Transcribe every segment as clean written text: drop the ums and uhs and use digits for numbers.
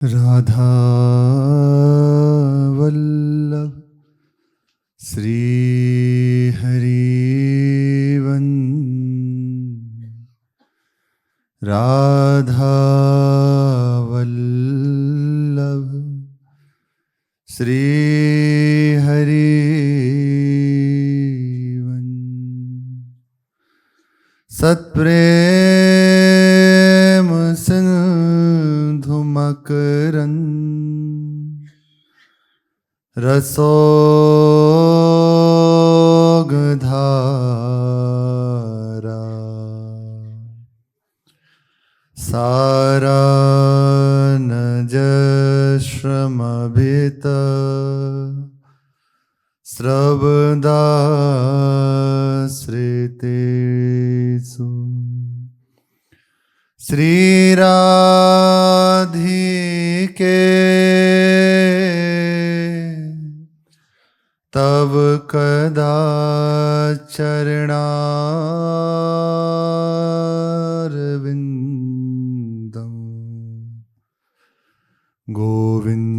Radha Vallabh Shri everyone Radha Vallabh Shri everyone सत्प्रेम Sindhu मकरंद रसोगधारा सारा नजश्रमभित स्रवदाश्रितेषु श्रीराधिके तव कदा चरणारविंदम गोविंद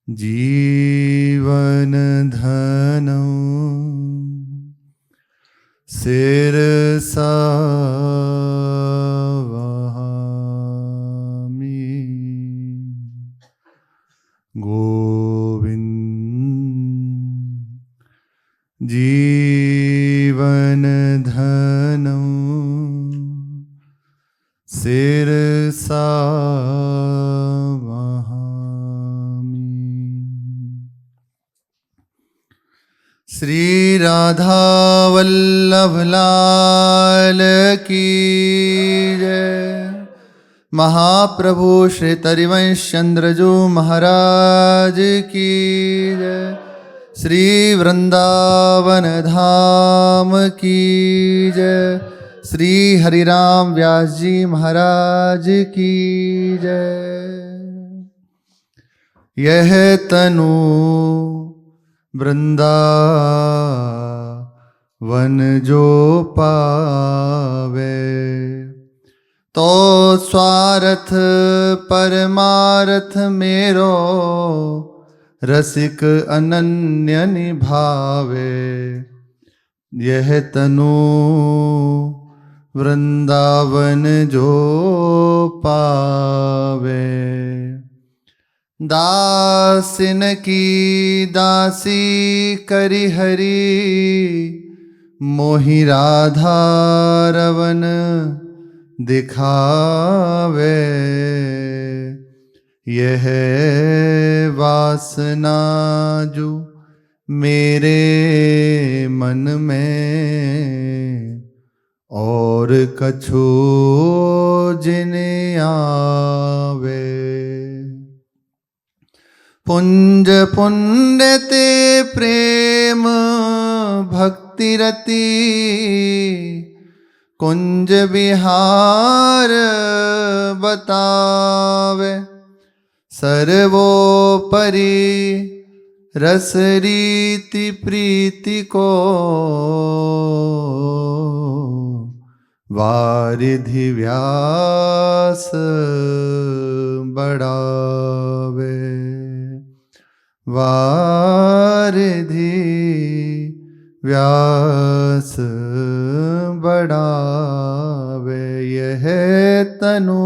जीवन धनौ शिरसा वहामि गोविंद जीवन धनौ शिरसा वहामि। श्री राधा वल्लभ लाल की जय। महाप्रभु श्री तरिवंश चंद्रजू महाराज की जय। श्री वृंदावन धाम की जय। श्री हरिराम व्यास जी महाराज की जय। यह तनु वृंदावन जो पावे तो स्वार्थ परमार्थ मेरो रसिक अनन्य निभावे। यह तनु वृंदावन जो पावे दासिन की दासी करि हरि मोहि राधा रवन दिखावे। यह वासना जो मेरे मन में और कछु जिन आवे। पुंज पुण्य ते प्रेम भक्ति रति कुंज विहार बतावे। सर्वोपरि रस रीति प्रीति को वारिधि व्यास बढ़ावे। वारिधि व्यास बढ़ावे। यह तनु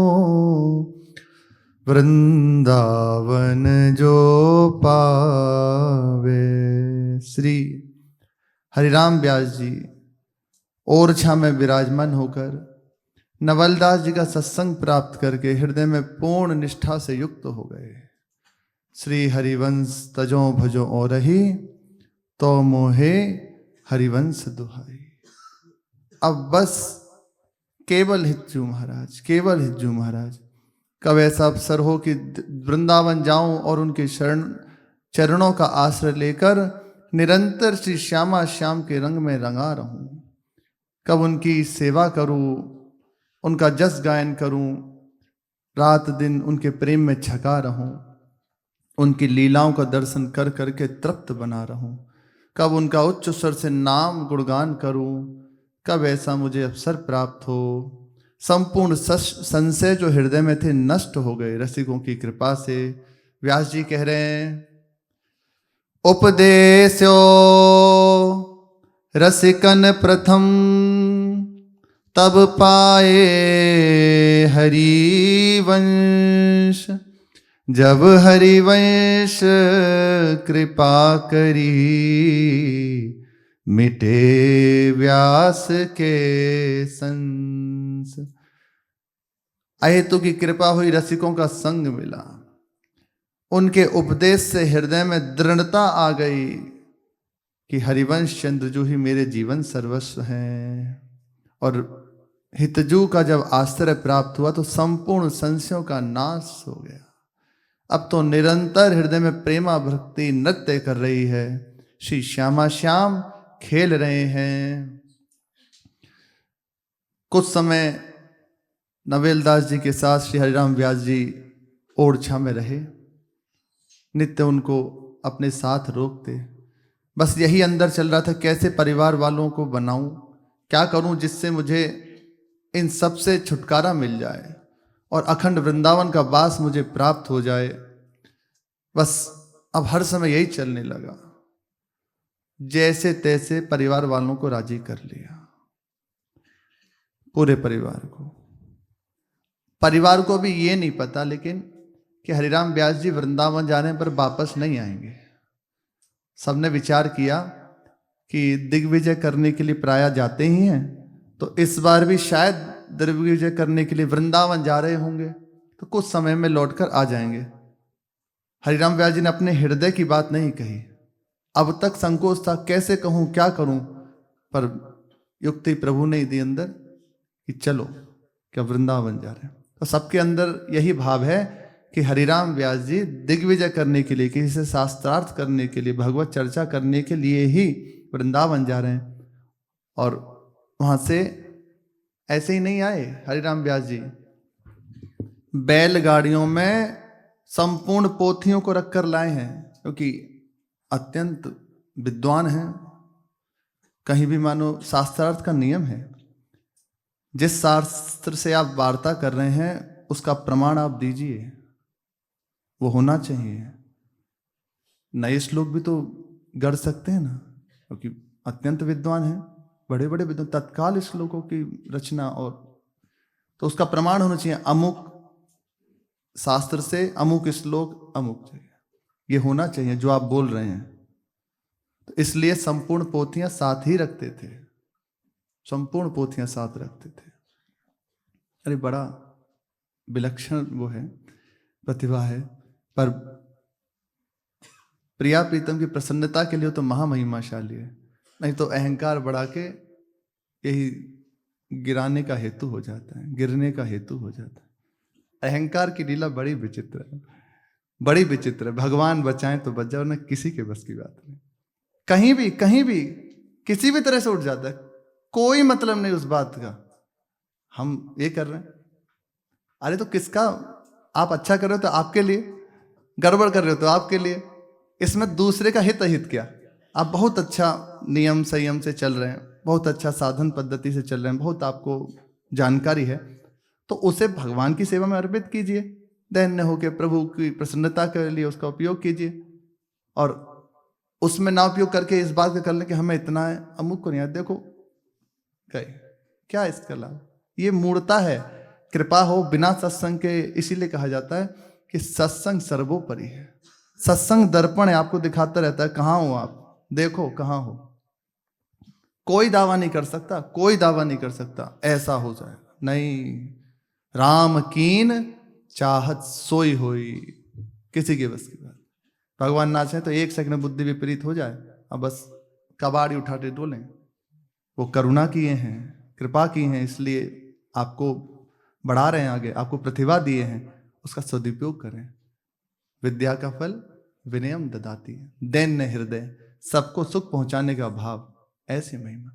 वृंदावन जो पावे। श्री हरिराम व्यास जी ओरछा में विराजमान होकर नवलदास जी का सत्संग प्राप्त करके हृदय में पूर्ण निष्ठा से युक्त हो गए। श्री हरिवंश तजो भजो ओरहि तो मोहे हरिवंश दुहाई। अब बस केवल हिज्जू महाराज, केवल हिज्जू महाराज। कब ऐसा अवसर हो कि वृंदावन जाऊं और उनके चरणों का आश्रय लेकर निरंतर श्री श्यामा श्याम के रंग में रंगा रहूं। कब उनकी सेवा करूं, उनका जस गायन करूं, रात दिन उनके प्रेम में छका रहूं, उनकी लीलाओं का दर्शन कर करके तृप्त बना रहूं। कब उनका उच्च स्वर से नाम गुणगान करूं, कब ऐसा मुझे अवसर प्राप्त हो। संपूर्ण संशय जो हृदय में थे नष्ट हो गए रसिकों की कृपा से। व्यास जी कह रहे हैं, उपदेशो रसिकन प्रथम, तब पाए हरिवंश। जब हरिवंश कृपा करी, मिटे व्यास के संस। अहेतु की कृपा हुई, रसिकों का संग मिला, उनके उपदेश से हृदय में दृढ़ता आ गई कि हरिवंश चंद्रजू ही मेरे जीवन सर्वस्व हैं। और हितजू का जब आश्रय प्राप्त हुआ तो संपूर्ण संशयों का नाश हो गया। अब तो निरंतर हृदय में प्रेमा भक्ति नृत्य कर रही है, श्री श्यामा श्याम खेल रहे हैं। कुछ समय नवेलदास जी के साथ श्री हरिराम व्यास जी ओरछा में रहे, नित्य उनको अपने साथ रोकते। बस यही अंदर चल रहा था, कैसे परिवार वालों को बनाऊं, क्या करूं जिससे मुझे इन सब से छुटकारा मिल जाए और अखंड वृंदावन का वास मुझे प्राप्त हो जाए। बस अब हर समय यही चलने लगा। जैसे तैसे परिवार वालों को राजी कर लिया, पूरे परिवार को। परिवार को भी ये नहीं पता लेकिन कि हरिराम व्यास जी वृंदावन जाने पर वापस नहीं आएंगे। सबने विचार किया कि दिग्विजय करने के लिए प्राय जाते ही हैं, तो इस बार भी शायद दिग्विजय करने के लिए वृंदावन जा रहे होंगे, तो कुछ समय में लौटकर आ जाएंगे। हरिराम व्यास जी ने अपने हृदय की बात नहीं कही। अब तक संकोच था, कैसे कहूं, क्या करूं, पर युक्ति प्रभु ने दी अंदर कि चलो, क्या वृंदावन जा रहे हैं। तो सबके अंदर यही भाव है कि हरिराम व्यास जी दिग्विजय करने के लिए, किसी से शास्त्रार्थ करने के लिए, भगवत चर्चा करने के लिए ही वृंदावन जा रहे हैं। और वहां से ऐसे ही नहीं आए हरिराम व्यास जी, बैलगाड़ियों में संपूर्ण पोथियों को रखकर लाए हैं, क्योंकि अत्यंत विद्वान हैं। कहीं भी मानो शास्त्रार्थ का नियम है, जिस शास्त्र से आप वार्ता कर रहे हैं उसका प्रमाण आप दीजिए, वो होना चाहिए। नए श्लोक भी तो गढ़ सकते हैं ना, क्योंकि अत्यंत विद्वान हैं, बड़े बड़े विद्वान, तत्काल श्लोकों की रचना, और तो उसका प्रमाण होना चाहिए, अमुक शास्त्र से अमुक श्लोक अमुक जगह, ये होना चाहिए जो आप बोल रहे हैं। तो इसलिए संपूर्ण पोथियां साथ ही रखते थे, संपूर्ण पोथियां साथ रखते थे। अरे बड़ा विलक्षण वो है, प्रतिभा है। पर प्रिया प्रीतम की प्रसन्नता के लिए तो महामहिमाशाली है, नहीं तो अहंकार बढ़ा के यही गिराने का हेतु हो जाता है, गिरने का हेतु हो जाता है। अहंकार की लीला बड़ी विचित्र है, बड़ी विचित्र है। भगवान बचाएं तो बच जाओ, ना किसी के बस की बात नहीं। कहीं भी किसी भी तरह से उठ जाता है, कोई मतलब नहीं उस बात का। हम ये कर रहे हैं, अरे तो किसका, आप अच्छा कर रहे हो तो आपके लिए, गड़बड़ कर रहे हो तो आपके लिए, इसमें दूसरे का हित अहित क्या। आप बहुत अच्छा नियम संयम से चल रहे हैं, बहुत अच्छा साधन पद्धति से चल रहे हैं, बहुत आपको जानकारी है, तो उसे भगवान की सेवा में अर्पित कीजिए, दैन्य होकर प्रभु की प्रसन्नता के लिए उसका उपयोग कीजिए। और उसमें ना उपयोग करके इस बात का कर लें कि हमें इतना है, अमुक को नहीं, देखो क्या इसका लाभ। ये मूर्ता है, कृपा हो बिना सत्संग के। इसीलिए कहा जाता है कि सत्संग सर्वोपरि है। सत्संग दर्पण है, आपको दिखाता रहता है कहाँ हो आप, देखो कहाँ हो। कोई दावा नहीं कर सकता, कोई दावा नहीं कर सकता ऐसा हो जाएगा, नहीं। राम कीन चाहत सोई होई, किसी के बस की बात। भगवान ना चाहे तो एक सेकंड बुद्धि विपरीत हो जाए, अब बस कबाड़ी उठाते डोलें। वो करुणा किए हैं, कृपा की हैं, इसलिए आपको बढ़ा रहे हैं आगे, आपको प्रतिभा दिए हैं, उसका सदुपयोग करें। विद्या का फल विनयम ददाती है, दैन्य हृदय, सबको सुख पहुंचाने का भाव, ऐसी महिमा।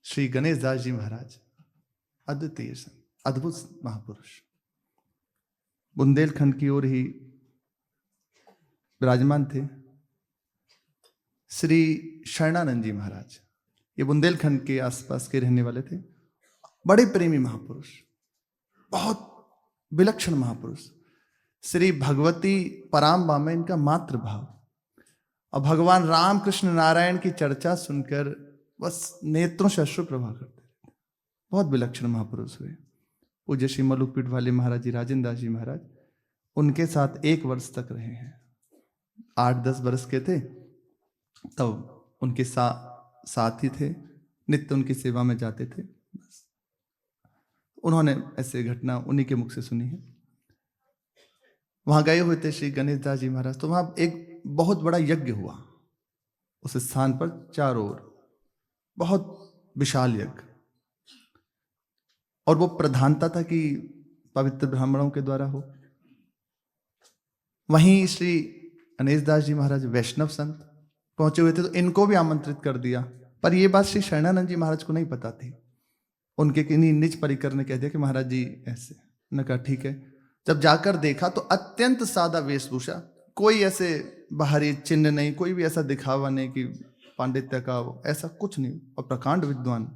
श्री गणेश दास जी महाराज अद्वितीय संत, अद्भुत महापुरुष, बुंदेलखंड की ओर ही विराजमान थे। श्री शरणानंद जी महाराज, ये बुंदेलखंड के आसपास के रहने वाले थे। बड़े प्रेमी महापुरुष, बहुत विलक्षण महापुरुष। श्री भगवती पराम्बा में इनका मातृभाव, और भगवान राम कृष्ण नारायण की चर्चा सुनकर बस नेत्रों से अश्रु प्रवाह करते थे। बहुत विलक्षण महापुरुष हुए। पूज्य श्री मलुकपीठ वाले महाराज जी, राजेंद्र दास जी महाराज, उनके साथ 1 वर्ष तक रहे हैं। 8-10 वर्ष के थे तब उनके साथी थे, नित्य उनकी सेवा में जाते थे। बस उन्होंने ऐसे घटना उन्हीं के मुख से सुनी है। वहां गए हुए थे श्री गणेश दास जी महाराज, तो वहां एक बहुत बड़ा यज्ञ हुआ उस स्थान पर, चारों ओर बहुत विशाल यज्ञ, और वो प्रधानता था कि पवित्र ब्राह्मणों के द्वारा हो। वहीं श्री गणेश दास जी महाराज वैष्णव संत पहुंचे हुए थे, तो इनको भी आमंत्रित कर दिया। पर ये बात श्री शरणानंद जी महाराज को नहीं पता थी। उनके किन्हीं निज परिकर ने कह दिया कि महाराज जी ऐसे। उन्होंने कहा ठीक है। जब जाकर देखा तो अत्यंत सादा वेशभूषा, कोई ऐसे बाहरी चिन्ह नहीं, कोई भी ऐसा दिखावा नहीं कि पांडित्य का, ऐसा कुछ नहीं। और प्रकांड विद्वान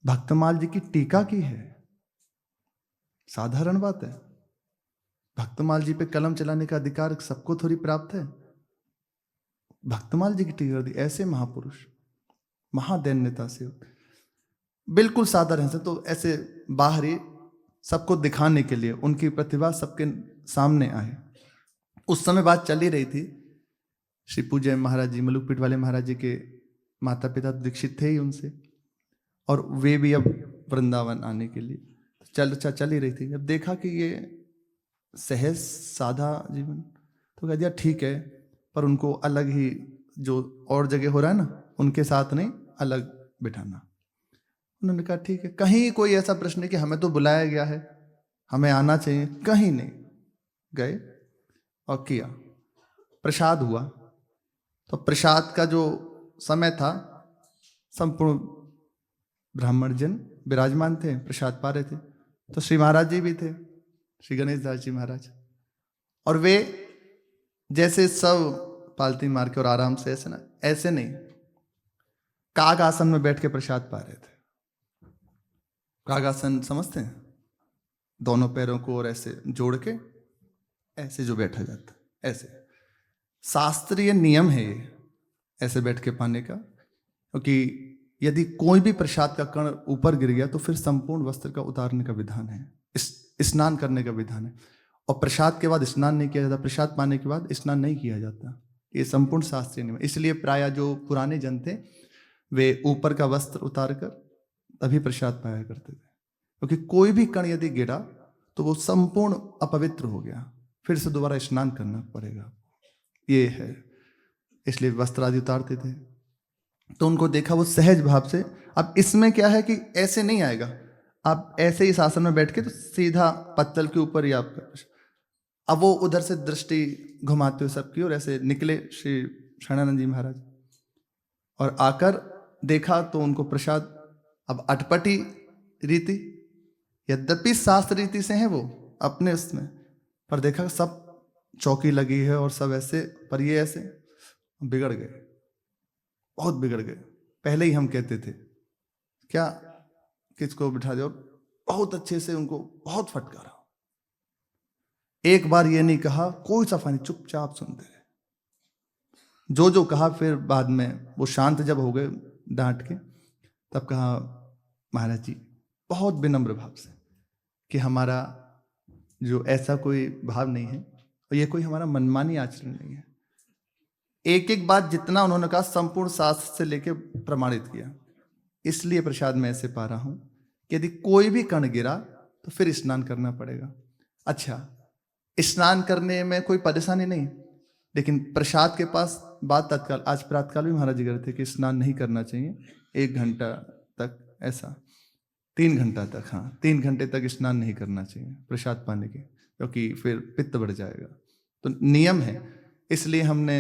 भक्तमाल जी की टीका की है, साधारण बात है। भक्तमाल जी पे कलम चलाने का अधिकार सबको थोड़ी प्राप्त है। भक्तमाल जी की टीका दी, ऐसे महापुरुष महादैन्यता से, बिल्कुल साधारण से, तो ऐसे बाहरी सबको दिखाने के लिए उनकी प्रतिभा सबके सामने आए। उस समय बात चल ही रही थी। श्री पूज्य महाराज जी, मलुकपीठ वाले महाराज जी के माता पिता दीक्षित थे ही उनसे, और वे भी अब वृंदावन आने के लिए चल ही रही थी। जब देखा कि ये सहज सादा जीवन, तो कह दिया ठीक है, पर उनको अलग ही, जो और जगह हो रहा है ना उनके साथ नहीं, अलग बिठाना। उन्होंने कहा ठीक है। कहीं कोई ऐसा प्रश्न नहीं कि हमें तो बुलाया गया है, हमें आना चाहिए, कहीं नहीं। गए और किया। प्रसाद हुआ, तो प्रसाद का जो समय था, संपूर्ण ब्राह्मण जन विराजमान थे, प्रसाद पा रहे थे। तो श्री महाराज जी भी थे, श्री गणेश दास जी महाराज, और वे जैसे सब पालती मार के और आराम से, ऐसे ना, ऐसे नहीं, काग आसन में बैठ के प्रसाद पा रहे थे। काग आसन समझते हैं? दोनों पैरों को और ऐसे जोड़ के ऐसे जो बैठा जाता, ऐसे शास्त्रीय नियम है ये, ऐसे बैठ के पाने का। क्योंकि यदि कोई भी प्रसाद का कण ऊपर गिर गया तो फिर संपूर्ण वस्त्र का उतारने का विधान है, स्नान करने का विधान है। और प्रसाद के बाद स्नान नहीं किया जाता, प्रसाद पाने के बाद स्नान नहीं किया जाता। ये संपूर्ण शास्त्रीय नियम। इसलिए प्राय जो पुराने जन थे वे ऊपर का वस्त्र उतार कर तभी प्रसाद पाया करते थे। क्योंकि कोई भी कण यदि गिरा तो वो संपूर्ण अपवित्र हो गया, फिर से दोबारा स्नान करना पड़ेगा। ये है, इसलिए वस्त्र आदि उतारते थे। तो उनको देखा वो सहज भाव से। अब इसमें क्या है कि ऐसे नहीं आएगा, आप ऐसे ही आसन में बैठ के तो सीधा पत्तल के ऊपर ही आपका। अब वो उधर से दृष्टि घुमाते हुए सबकी, और ऐसे निकले श्री शरणानंद जी महाराज, और आकर देखा तो उनको प्रसाद, अब अटपटी रीति, यद्यपि शास्त्र रीति से हैं वो अपने उसमें, पर देखा सब चौकी लगी है और सब ऐसे, पर ये ऐसे बिगड़ गए, बहुत बिगड़ गए। पहले ही हम कहते थे क्या किसको बिठा दो, बहुत अच्छे से उनको बहुत फटकारा। एक बार ये नहीं कहा, कोई सफा नहीं, चुपचाप सुनते रहे। जो कहा फिर बाद में वो शांत जब हो गए डांट के, तब कहा महाराज जी बहुत विनम्र भाव से कि हमारा जो ऐसा कोई भाव नहीं है, और ये कोई हमारा मनमानी आचरण नहीं है। एक एक बात जितना उन्होंने कहा संपूर्ण शास्त्र से लेके प्रमाणित किया। इसलिए प्रसाद में ऐसे पा रहा हूं कि यदि कोई भी कण गिरा तो फिर स्नान करना पड़ेगा। अच्छा, स्नान करने में कोई परेशानी नहीं, लेकिन प्रसाद के पास बात तत्काल, आज प्रातकाल भी महाराज जी कह रहे थे कि स्नान नहीं करना चाहिए 1 घंटा तक, ऐसा 3 घंटा तक, हाँ 3 घंटे तक स्नान नहीं करना चाहिए प्रसाद पाने के, क्योंकि फिर पित्त बढ़ जाएगा। तो नियम है, इसलिए हमने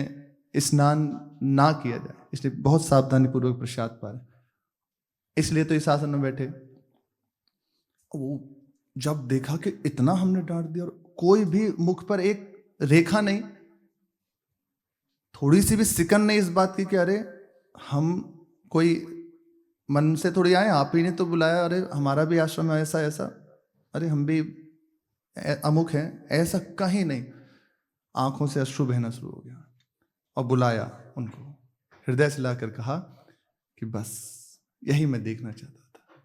स्नान ना किया जाए, इसलिए बहुत सावधानी पूर्वक प्रसाद पा रहे। इसलिए तो इस आसन में बैठे। वो जब देखा कि इतना हमने डांट दिया और कोई भी मुख पर एक रेखा नहीं, थोड़ी सी भी सिकन नहीं इस बात की कि अरे हम कोई मन से थोड़ी आए, आप ही ने तो बुलाया, अरे हमारा भी आश्रम है ऐसा ऐसा, अरे हम भी अमुक हैं, ऐसा कहीं नहीं। आंखों से अश्रु बहना शुरू हो गया और बुलाया उनको, हृदय से लाकर कहा कि बस यही मैं देखना चाहता था,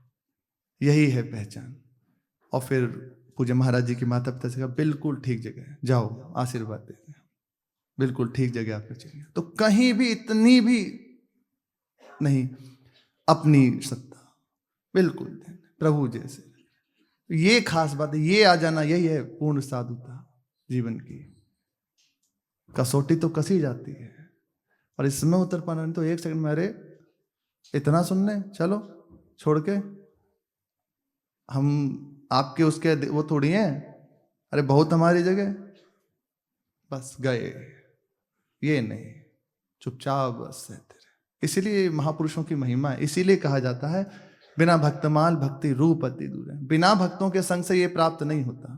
यही है पहचान। और फिर पूज्य महाराज जी के माता पिता से कहा बिल्कुल ठीक जगह है, जाओ आशीर्वाद देते हैं, बिल्कुल ठीक जगह आपको चाहिए। तो कहीं भी इतनी भी नहीं अपनी सत्ता, बिल्कुल प्रभु जैसे। ये खास बात है, ये आ जाना यही है पूर्ण साधुता जीवन की। कसौटी तो कसी जाती है और इसमें उतर पाना नहीं तो एक सेकंड में, अरे इतना सुनने चलो छोड़ के, हम आपके उसके वो थोड़ी हैं, अरे बहुत हमारी जगह, बस गए, ये नहीं, चुपचाप बस रहते रहे। इसीलिए महापुरुषों की महिमा है, इसीलिए कहा जाता है बिना भक्तमाल भक्ति रूप अति दूर है। बिना भक्तों के संग से ये प्राप्त नहीं होता,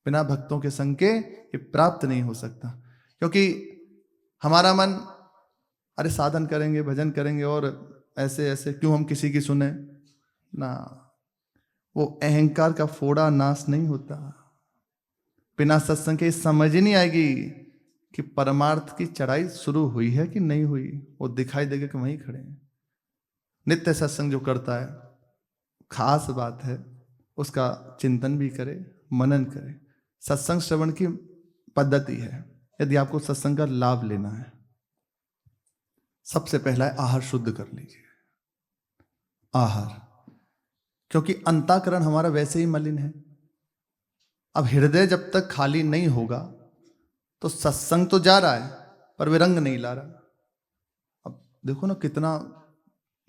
बिना भक्तों के संग के ये प्राप्त नहीं हो सकता। क्योंकि हमारा मन, अरे साधन करेंगे भजन करेंगे और ऐसे ऐसे क्यों हम किसी की सुने ना, वो अहंकार का फोड़ा नाश नहीं होता। बिना सत्संग के समझ ही नहीं आएगी कि परमार्थ की चढ़ाई शुरू हुई है कि नहीं हुई, वो दिखाई देगा कि वहीं खड़े हैं। नित्य सत्संग जो करता है, खास बात है उसका चिंतन भी करे, मनन करे। सत्संग श्रवण की पद्धति है, यदि आपको सत्संग का लाभ लेना है, सबसे पहला है आहार शुद्ध कर लीजिए। आहार, क्योंकि अंतःकरण हमारा वैसे ही मलिन है। अब हृदय जब तक खाली नहीं होगा तो सत्संग तो जा रहा है पर वे रंग नहीं ला रहा। अब देखो ना कितना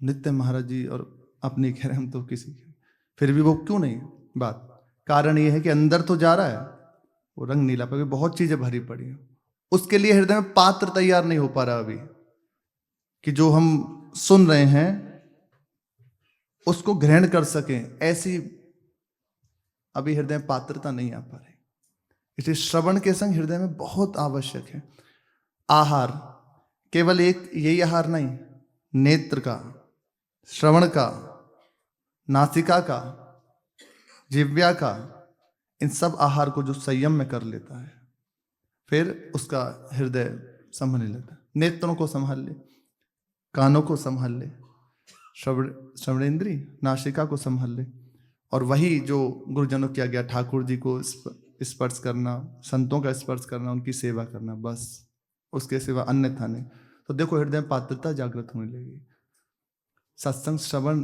नित्य महाराज जी और अपने कह रहे हम तो किसी के, फिर भी वो क्यों नहीं बात, कारण ये है कि अंदर तो जा रहा है, वो रंग नहीं ला पा, बहुत चीजें भरी पड़ी हैं। उसके लिए हृदय में पात्र तैयार नहीं हो पा रहा अभी, कि जो हम सुन रहे हैं उसको ग्रहण कर सकें, ऐसी अभी हृदय में पात्रता नहीं आ पा रही। इसलिए श्रवण के संग हृदय में बहुत आवश्यक है। आहार केवल एक यही आहार नहीं, नेत्र का, श्रवण का, नासिका का, जिह्वा का, इन सब आहार को जो संयम में कर लेता है, फिर उसका हृदय संभलने लगता है। नेत्रों को संभाल ले, कानों को संभाल ले, श्रवणेंद्री, नासिका को संभाल ले, और वही जो गुरुजनों किया गया, ठाकुर जी को स्पर्श करना, संतों का स्पर्श करना, उनकी सेवा करना, बस उसके सिवा अन्यथा नहीं। तो देखो हृदय में पात्रता जागृत होने लगेगी, सत्संग श्रवण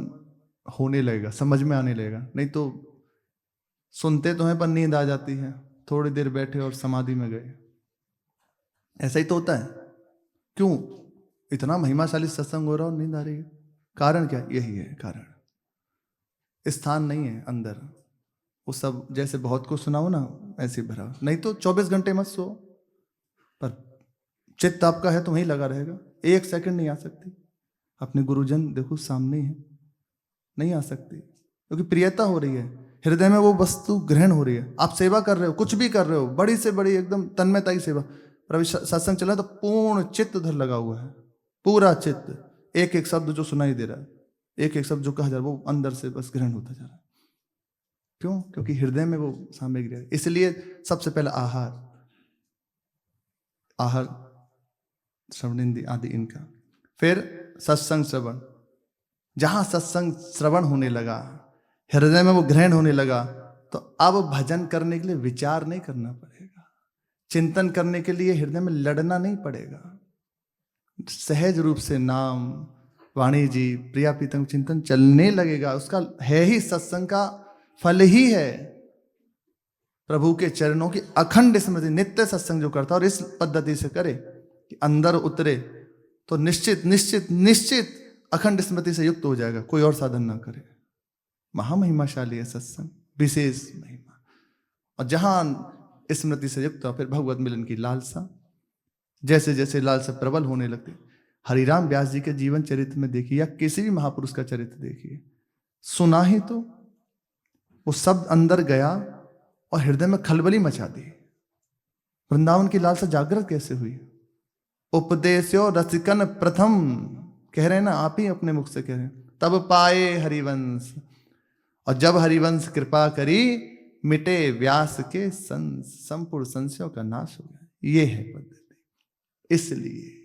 होने लगेगा, समझ में आने लगेगा। नहीं तो सुनते तो हैं पर नींद आ जाती है, थोड़ी देर बैठे और समाधि में गए, ऐसा ही तो होता है। क्यों इतना महिमाशाली सत्संग हो रहा और नींद आ रही है? कारण क्या? यही है कारण, स्थान नहीं है अंदर। वो सब जैसे बहुत को सुनाओ ना ऐसे भरा, नहीं तो 24 घंटे मत सो, पर चित्त आपका है तो वहीं लगा रहेगा, एक सेकंड नहीं आ सकती। अपने गुरुजन देखो सामने ही है, नहीं आ सकती, क्योंकि प्रियता हो रही है, हृदय में वो वस्तु ग्रहण हो रही है। आप सेवा कर रहे हो, कुछ भी कर रहे हो, बड़ी से बड़ी एकदम तन्मयता की सेवा, पर अभी सत्संग चल रहा है तो पूर्ण चित्त उधर लगा हुआ है, पूरा चित्त, एक एक शब्द जो सुनाई दे रहा है, एक एक शब्द जो कहा जा रहा है, वो अंदर से बस ग्रहण होता जा रहा है। क्यों? क्योंकि हृदय में वो सामग्री है। इसलिए सबसे पहला आहार, आहार श्रवणेंद्रिय आदि इनका, फिर सत्संग श्रवण। जहां सत्संग श्रवण होने लगा, हृदय में वो ग्रहण होने लगा, तो अब भजन करने के लिए विचार नहीं करना पड़ेगा, चिंतन करने के लिए हृदय में लड़ना नहीं पड़ेगा। सहज रूप से नाम, वाणी जी, प्रिया प्रीतम चिंतन चलने लगेगा। उसका है ही, सत्संग का फल ही है प्रभु के चरणों की अखंड स्मृति। नित्य सत्संग जो करता और इस पद्धति से करे कि अंदर उतरे, तो निश्चित निश्चित निश्चित अखंड स्मृति से युक्त हो जाएगा, कोई और साधन ना करे। महामहिमाशाली है सत्संग, विशेष महिमा। और जहां स्मृति से युक्त हो, फिर भगवत मिलन की लालसा, जैसे जैसे लालसा प्रबल होने लगती। हरिराम व्यास जी के जीवन चरित्र में देखिए, या किसी भी महापुरुष का चरित्र देखिए, सुना ही तो वो शब्द अंदर गया और हृदय में खलबली मचा दी। वृंदावन की लालसा जागृत कैसे हुई? उपदेशो रसिकन प्रथम, कह रहे हैं ना, आप ही अपने मुख से कह रहे हैं, तब पाए हरिवंश। और जब हरिवंश कृपा करी, मिटे व्यास के संपूर्ण संशयों का नाश हो गया। ये है पद्धति। इसलिए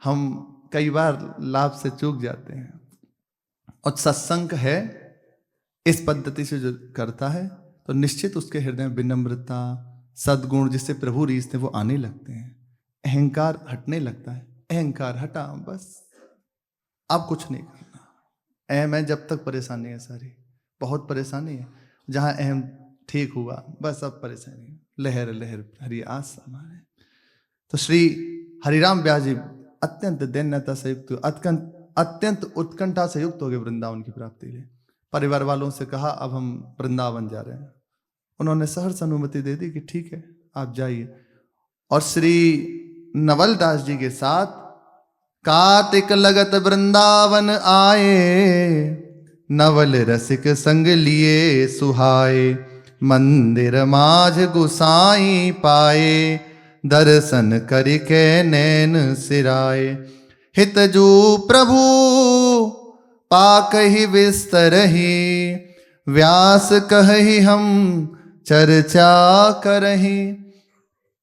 हम कई बार लाभ से चूक जाते हैं। और सत्संग है इस पद्धति से जो करता है, तो निश्चित उसके हृदय में विनम्रता, सद्गुण जिससे प्रभु रीझते वो आने लगते हैं। अहंकार हटने लगता है। अहंकार हटा, बस अब कुछ नहीं करना। अहम है जब तक परेशानी है सारी, बहुत परेशानी है। जहां अहम ठीक हुआ, बस अब परेशानी लहर लहर हरि आस हमारे। तो श्री हरिराम व्यास जी अत्यंत दैन्यता से युक्त, अत्यंत उत्कंठा से युक्त हो गए वृंदावन की प्राप्ति लिए। परिवार वालों से कहा अब हम वृंदावन जा रहे हैं। उन्होंने सहर्ष अनुमति दे दी कि ठीक है आप जाइए। और श्री नवलदास जी के साथ कार्तिक लगत वृंदावन आए, नवल रसिक संग लिए सुहाए, मंदिर माझ गुसाई पाए, दर्शन करिके नैन सिराए। हितजू प्रभु पाकहि विस्तरहि, व्यास कहहि हम चर्चा करहि,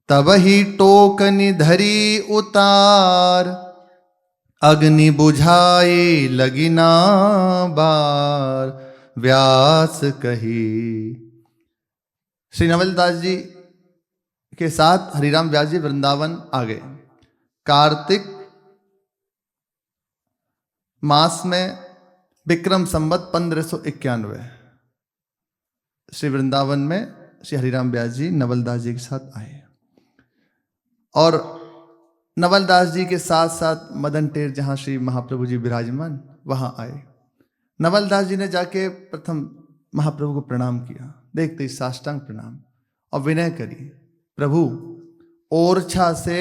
तबहि टोकनि धरी उतार, अग्नि बुझाई लगिना बार, व्यास कही। श्री नवलदास जी के साथ हरिराम व्यास जी वृंदावन आ गए। कार्तिक मास में विक्रम संवत 1591 श्री वृंदावन में श्री हरिराम व्यास जी नवलदास जी के साथ आए। और नवलदास जी के साथ साथ मदन टेर जहाँ श्री महाप्रभु जी विराजमान, वहाँ आए। नवलदास जी ने जाके प्रथम महाप्रभु को प्रणाम किया, देखते ही साष्टांग प्रणाम और विनय करी। प्रभु ओरछा से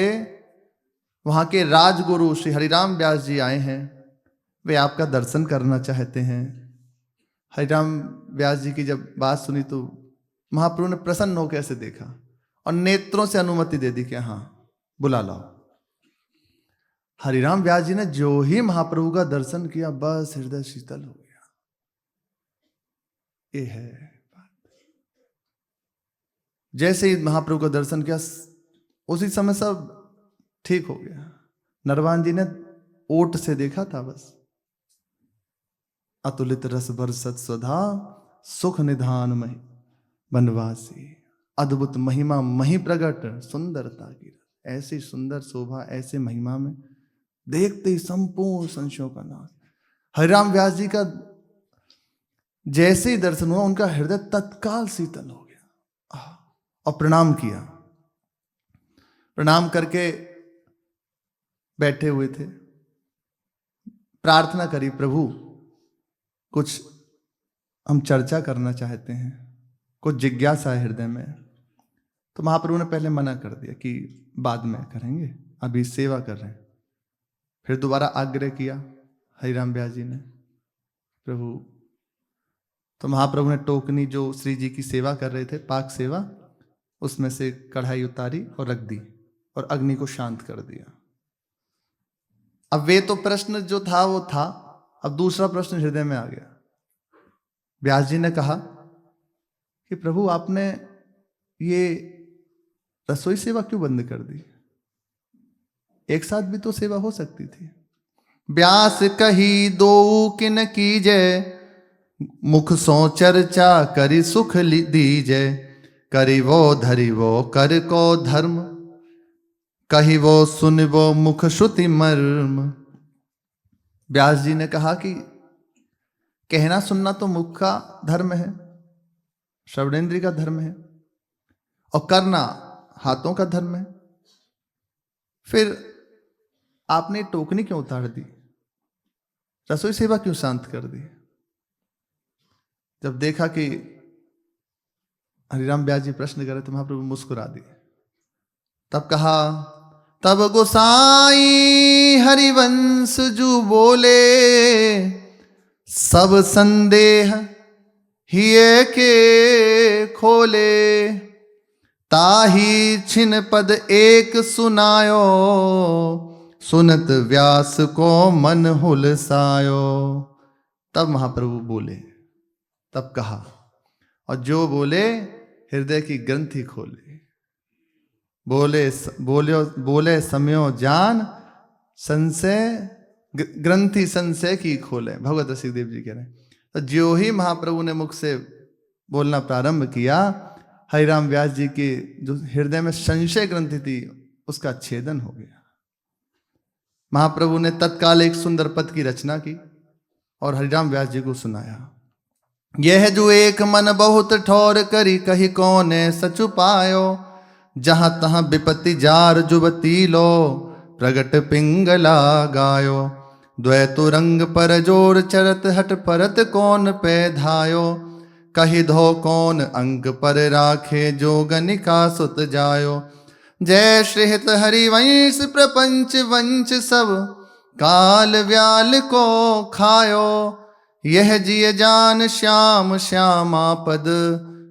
वहाँ के राजगुरु श्री हरिराम व्यास जी आए हैं, वे आपका दर्शन करना चाहते हैं। हरिराम व्यास जी की जब बात सुनी तो महाप्रभु ने प्रसन्न होकर ऐसे देखा और नेत्रों से अनुमति दे दी कि हाँ बुला लाओ। हरिराम व्यास जी ने जो ही महाप्रभु का दर्शन किया, बस हृदय शीतल हो गया। ये है बात। जैसे ही महाप्रभु का दर्शन किया, उसी समय सब ठीक हो गया। नरवान जी ने ओट से देखा था बस। अतुलित रस बरसत स्वधा, सुख निधान मही बनवासी, अद्भुत महिमा मही प्रगट, सुंदरता की ऐसी सुंदर शोभा, ऐसे महिमा में देखते ही संपूर्ण संशयों का नाश। हरिराम व्यास जी का जैसे ही दर्शन हुआ, उनका हृदय तत्काल शीतल हो गया और प्रणाम किया। प्रणाम करके बैठे हुए थे, प्रार्थना करी, प्रभु कुछ हम चर्चा करना चाहते हैं, कुछ जिज्ञासा है हृदय में। तो महाप्रभु ने पहले मना कर दिया कि बाद में करेंगे, अभी सेवा कर रहे हैं। फिर दोबारा आग्रह किया हरिराम व्यास जी ने, प्रभु। तो महाप्रभु ने टोकनी जो श्री जी की सेवा कर रहे थे, पाक सेवा, उसमें से कढ़ाई उतारी और रख दी और अग्नि को शांत कर दिया। अब वे तो प्रश्न जो था वो था, अब दूसरा प्रश्न हृदय में आ गया। व्यास जी ने कहा कि प्रभु आपने ये रसोई सेवा क्यों बंद कर दी? एक साथ भी तो सेवा हो सकती थी। व्यास कही दो किन कीजे, मुख सो चर्चा करी सुख दीजे, करी वो धरी वो कर को धर्म, कही वो सुन वो मुख श्रुति मर्म। व्यास जी ने कहा कि कहना सुनना तो मुख का धर्म है, श्रवणेन्द्रिय का धर्म है, और करना हाथों का धर्म है। फिर आपने टोकनी क्यों उतार दी? रसोई सेवा क्यों शांत कर दी? जब देखा कि हरिराम व्यास जी प्रश्न करे तो महाप्रभु मुस्कुरा दिए। तब कहा, तब गोसाई हरिवंश जू बोले, सब संदेह हिये के खोले, ताही छिन पद एक सुनायो, सुनत व्यास को मन हुलसायो। तब महाप्रभु बोले, तब कहा, और जो बोले हृदय की ग्रंथि खोले। बोले समयो जान संशय ग्रंथि संशय की खोले। भगवत रसिकदेव जी कह रहे हैं। तो जो ही महाप्रभु ने मुख से बोलना प्रारंभ किया, हरिराम व्यास जी के जो हृदय में संशय ग्रंथि थी उसका छेदन हो गया। महाप्रभु ने तत्काल एक सुंदर पद की रचना की और हरिराम व्यास जी को सुनाया। यह जो एक मन बहुत ठौर करी, कही कौने सचु पायो। जहां तहां विपत्ति जार जुबती लो, प्रगट पिंगला गायो। द्वैतु रंग पर जोर चरत, हट परत कौन पे धायो। कही धो कौन अंक पर राखे, जो गनिका सुत जायो। जय श्रीहित हरिवंश प्रपंच वंश, सब काल व्याल को खायो। यह जिय जान श्याम श्यामा पद,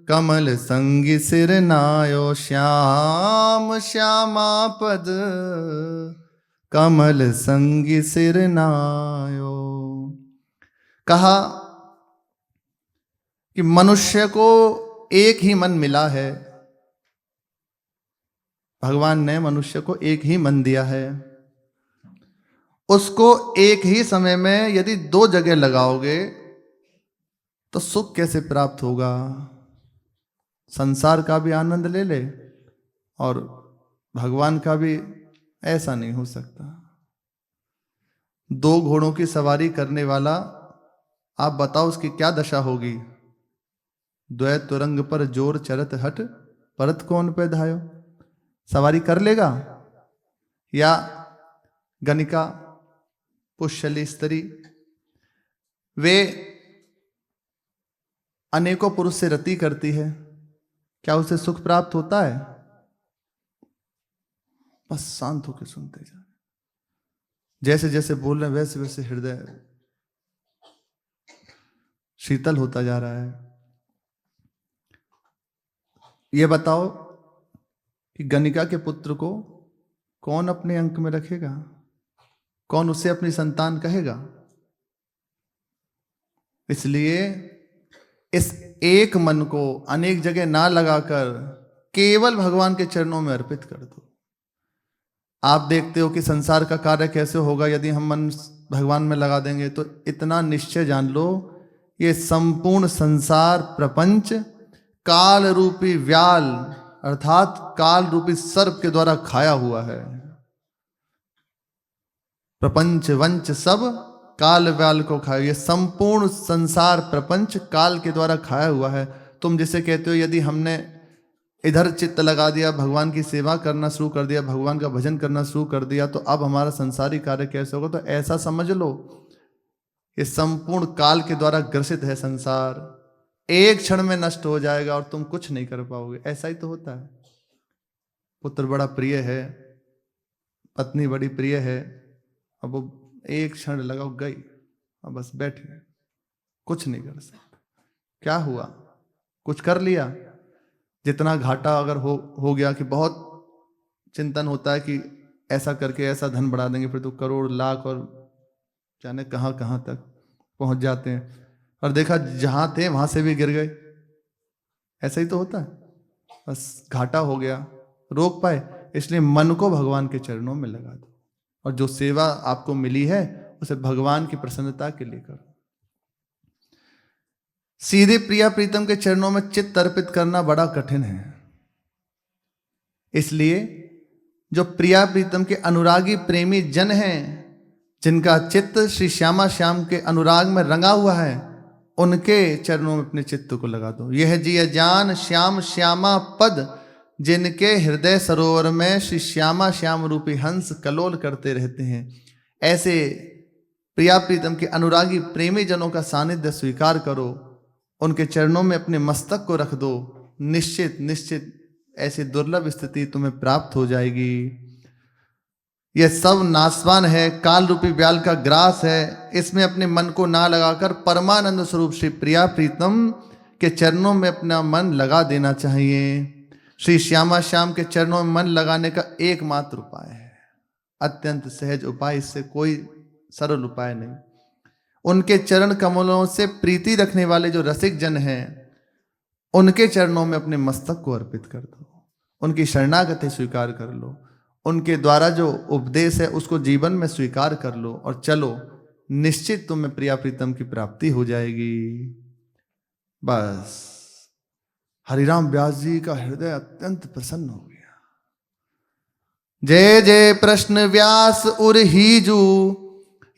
कमल संगी सिर नायो। श्याम श्यामा पद, कमल संगी सिर नायो। कहा कि मनुष्य को एक ही मन मिला है। भगवान ने मनुष्य को एक ही मन दिया है। उसको एक ही समय में यदि दो जगह लगाओगे तो सुख कैसे प्राप्त होगा। संसार का भी आनंद ले ले और भगवान का भी, ऐसा नहीं हो सकता। दो घोड़ों की सवारी करने वाला, आप बताओ उसकी क्या दशा होगी। द्वैत तुरंग पर जोर चरत हट, परत कौन पे धायो। सवारी कर लेगा या गनिका पुष्यली स्त्री, वे अनेकों पुरुष से रति करती है, क्या उसे सुख प्राप्त होता है। बस शांत होकर सुनते जा, जैसे जैसे बोल रहे हैं वैसे वैसे हृदय शीतल होता जा रहा है। ये बताओ कि गनिका के पुत्र को कौन अपने अंक में रखेगा, कौन उसे अपनी संतान कहेगा। इसलिए इस एक मन को अनेक जगह ना लगाकर केवल भगवान के चरणों में अर्पित कर दो। आप देखते हो कि संसार का कार्य कैसे होगा यदि हम मन भगवान में लगा देंगे। तो इतना निश्चय जान लो, ये संपूर्ण संसार प्रपंच काल रूपी व्याल अर्थात काल रूपी सर्प के द्वारा खाया हुआ है। प्रपंच वंच सब काल व्याल को खाया। ये संपूर्ण संसार प्रपंच काल के द्वारा खाया हुआ है। तुम जिसे कहते हो यदि हमने इधर चित्त लगा दिया, भगवान की सेवा करना शुरू कर दिया, भगवान का भजन करना शुरू कर दिया, तो अब हमारा संसारी कार्य कैसे होगा। तो ऐसा समझ लो, ये संपूर्ण काल के द्वारा ग्रसित है संसार। एक क्षण में नष्ट हो जाएगा और तुम कुछ नहीं कर पाओगे। ऐसा ही तो होता है। पुत्र बड़ा प्रिय है, पत्नी बड़ी प्रिय है, अब वो एक क्षण लगा गई, अब बस बैठे, कुछ नहीं कर सकते। क्या हुआ, कुछ कर लिया। जितना घाटा अगर हो गया कि बहुत चिंतन होता है कि ऐसा करके ऐसा धन बढ़ा देंगे, फिर तो करोड़ लाख और जाने कहाँ कहाँ तक पहुंच जाते हैं, और देखा जहां थे वहां से भी गिर गए। ऐसा ही तो होता है। बस घाटा हो गया, रोक पाए। इसलिए मन को भगवान के चरणों में लगा दो, और जो सेवा आपको मिली है उसे भगवान की प्रसन्नता के लिए करो। सीधे प्रिया प्रीतम के चरणों में चित्त अर्पित करना बड़ा कठिन है। इसलिए जो प्रिया प्रीतम के अनुरागी प्रेमी जन हैं, जिनका चित्त श्री श्यामा श्याम के अनुराग में रंगा हुआ है, उनके चरणों में अपने चित्त को लगा दो। यह जिय जान श्याम श्यामा पद, जिनके हृदय सरोवर में श्री श्यामा श्याम रूपी हंस कलोल करते रहते हैं, ऐसे प्रिया प्रीतम के अनुरागी प्रेमी जनों का सानिध्य स्वीकार करो। उनके चरणों में अपने मस्तक को रख दो। निश्चित निश्चित ऐसी दुर्लभ स्थिति तुम्हें प्राप्त हो जाएगी। यह सब नासवान है, काल रूपी व्याल का ग्रास है। इसमें अपने मन को ना लगाकर परमानंद स्वरूप श्री प्रिया प्रीतम के चरणों में अपना मन लगा देना चाहिए। श्री श्यामा श्याम के चरणों में मन लगाने का एकमात्र उपाय है, अत्यंत सहज उपाय, इससे कोई सरल उपाय नहीं। उनके चरण कमलों से प्रीति रखने वाले जो रसिक जन हैं, उनके चरणों में अपने मस्तक को अर्पित कर दो, उनकी शरणागति स्वीकार कर लो, उनके द्वारा जो उपदेश है उसको जीवन में स्वीकार कर लो और चलो, निश्चित तुम्हें प्रिया प्रीतम की प्राप्ति हो जाएगी। बस हरिराम व्यास जी का हृदय अत्यंत प्रसन्न हो गया। जय जय प्रश्न व्यास उर हीजू,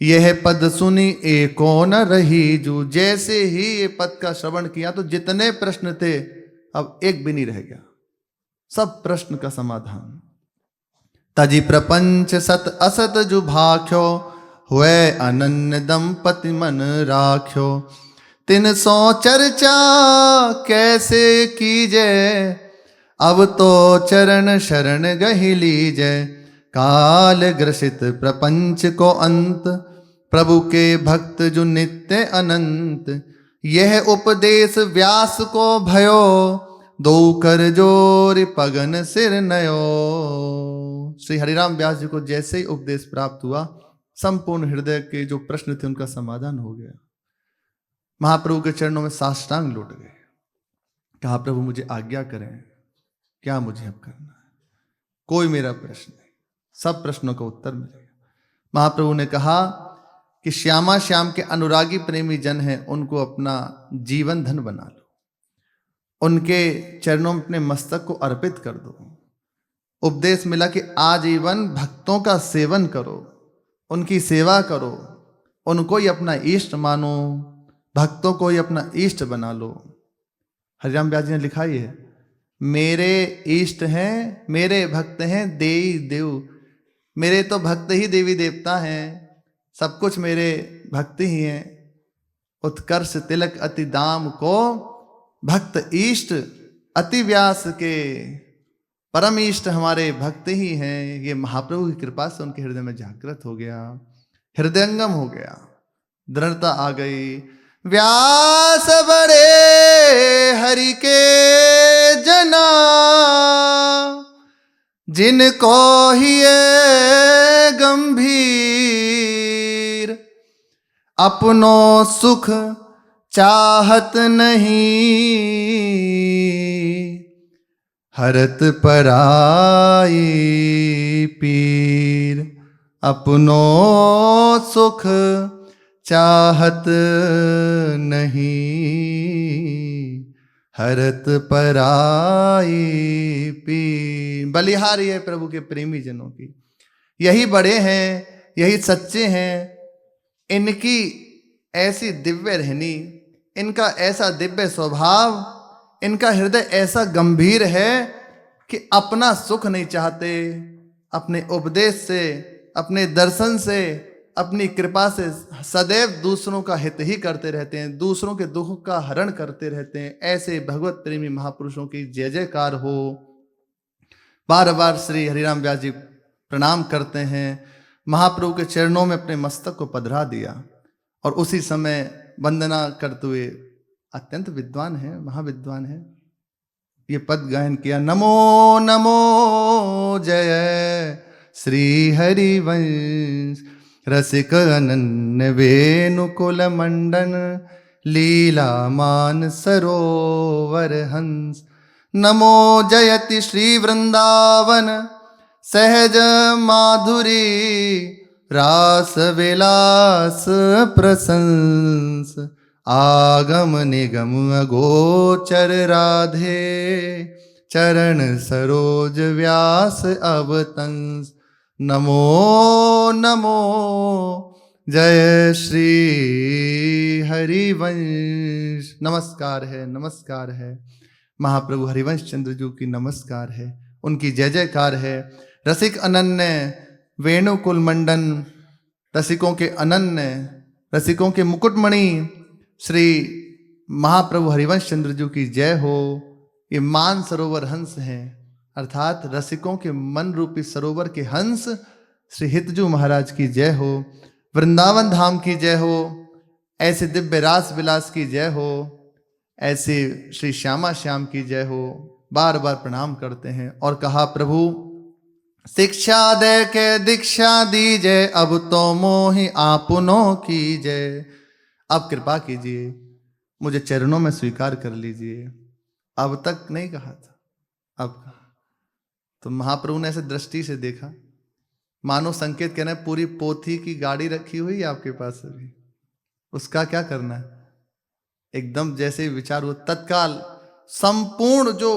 यह पद सुनी एको न रहीजू। जैसे ही ये पद का श्रवण किया तो जितने प्रश्न थे अब एक भी नहीं रह गया, सब प्रश्न का समाधान। तजी प्रपंच सत असत जु भाख्यो, हुए अनन्य दंपति मन राख्यो। 300 चर्चा कैसे कीजे, अब तो चरण शरण गहि लीजे। काल ग्रसित प्रपंच को अंत, प्रभु के भक्त जो नित्य अनंत। यह उपदेश व्यास को भयो, दो कर जोर पगन सिर नयो। श्री हरिराम व्यास जी को जैसे ही उपदेश प्राप्त हुआ, संपूर्ण हृदय के जो प्रश्न थे उनका समाधान हो गया। महाप्रभु के चरणों में साष्टांग लौट गए, कहा प्रभु मुझे आज्ञा करें, क्या मुझे अब करना है, कोई मेरा प्रश्न नहीं, सब प्रश्नों का उत्तर मिलेगा। महाप्रभु ने कहा कि श्यामा श्याम के अनुरागी प्रेमी जन हैं, उनको अपना जीवन धन बना लो, उनके चरणों में अपने मस्तक को अर्पित कर दो। उपदेश मिला कि आजीवन भक्तों का सेवन करो, उनकी सेवा करो, उनको ही अपना इष्ट मानो, भक्तों को ही अपना इष्ट बना लो। हरिराम व्यास जी ने लिखा ही है, मेरे इष्ट हैं, मेरे भक्त हैं देई देव। मेरे तो भक्त ही देवी देवता हैं, सब कुछ मेरे भक्त ही हैं। उत्कर्ष तिलक अति दाम को, भक्त इष्ट अति व्यास के। परम इष्ट हमारे भक्त ही हैं। ये महाप्रभु की कृपा से उनके हृदय में जागृत हो गया, हृदयंगम हो गया, दृढ़ता आ गई। व्यास बड़े हरि के जना, जिनको ही गंभीर। अपनों सुख चाहत नहीं, हरत पराई पीर। अपनों सुख चाहत नहीं, हरत पराई पीर। बलिहारी है प्रभु के प्रेमी जनों की, यही बड़े हैं, यही सच्चे हैं। इनकी ऐसी दिव्य रहनी, इनका ऐसा दिव्य स्वभाव, इनका हृदय ऐसा गंभीर है कि अपना सुख नहीं चाहते, अपने उपदेश से, अपने दर्शन से, अपनी कृपा से सदैव दूसरों का हित ही करते रहते हैं, दूसरों के दुख का हरण करते रहते हैं। ऐसे भगवत प्रेमी महापुरुषों की जय जयकार हो। बार बार श्री हरिराम व्यास जी प्रणाम करते हैं, महाप्रभु के चरणों में अपने मस्तक को पधरा दिया और उसी समय वंदना करते हुए, अत्यंत विद्वान है, महाविद्वान है, ये पद गायन किया। नमो नमो जय श्री हरिवंश, रसिक अनन्य वेणुकुल मंडन, लीला मान सरोवर हंस। नमो जयति श्री वृंदावन, सहज माधुरी रास विलास प्रशंस। आगम निगम अगोचर राधे, चरण सरोज व्यास अवतंस। नमो नमो जय श्री हरिवंश। नमस्कार है, नमस्कार है, महाप्रभु हरिवंश चंद्र जी की नमस्कार है, उनकी जय जयकार है। रसिक अनन्य वेणुकुल मंडन, रसिकों के अनन्य, रसिकों के मुकुटमणि श्री महाप्रभु हरिवंश चंद्र जी की जय हो। ये मान सरोवर हंस हैं, अर्थात रसिकों के मन रूपी सरोवर के हंस श्री हितजू महाराज की जय हो। वृंदावन धाम की जय हो, ऐसे दिव्य रास विलास की जय हो, ऐसे श्री श्यामा श्याम की जय हो। बार बार प्रणाम करते हैं और कहा, प्रभु शिक्षा दे के दीक्षा दीजय, अब तो मोहि आपनों की जय। अब कृपा कीजिए, मुझे चरणों में स्वीकार कर लीजिए। अब तक नहीं कहा था, अब कहा। तो महाप्रभु ने ऐसे दृष्टि से देखा, मानो संकेत कहना है पूरी पोथी की गाड़ी रखी हुई है आपके पास अभी, उसका क्या करना है। एकदम जैसे ही विचार हुआ, तत्काल संपूर्ण जो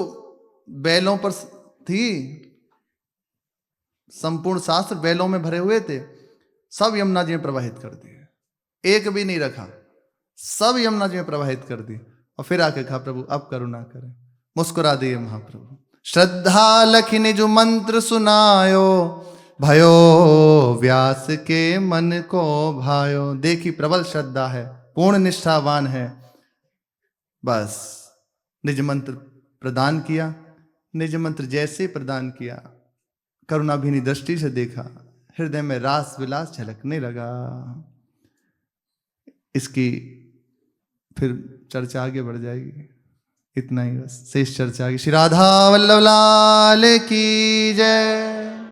बैलों पर थी, संपूर्ण शास्त्र बैलों में भरे हुए थे, सब यमुना जी में प्रवाहित कर दिए, एक भी नहीं रखा, सब यमुना जी में प्रवाहित कर दी। और फिर आके कहा, प्रभु अब करुणा करें। मुस्कुरा दिए महाप्रभु। श्रद्धा लखि निज मंत्र सुनायो, भयो व्यास के मन को भायो। देखी प्रबल श्रद्धा है, पूर्ण निष्ठावान है, बस निज मंत्र प्रदान किया। निज मंत्र जैसे प्रदान किया, करुणाभिनी दृष्टि से देखा, हृदय में रास विलास झलकने लगा। इसकी फिर चर्चा आगे बढ़ जाएगी, इतना ही बस शेष चर्चा आगे। श्री राधा वल्लभ लाल की जय।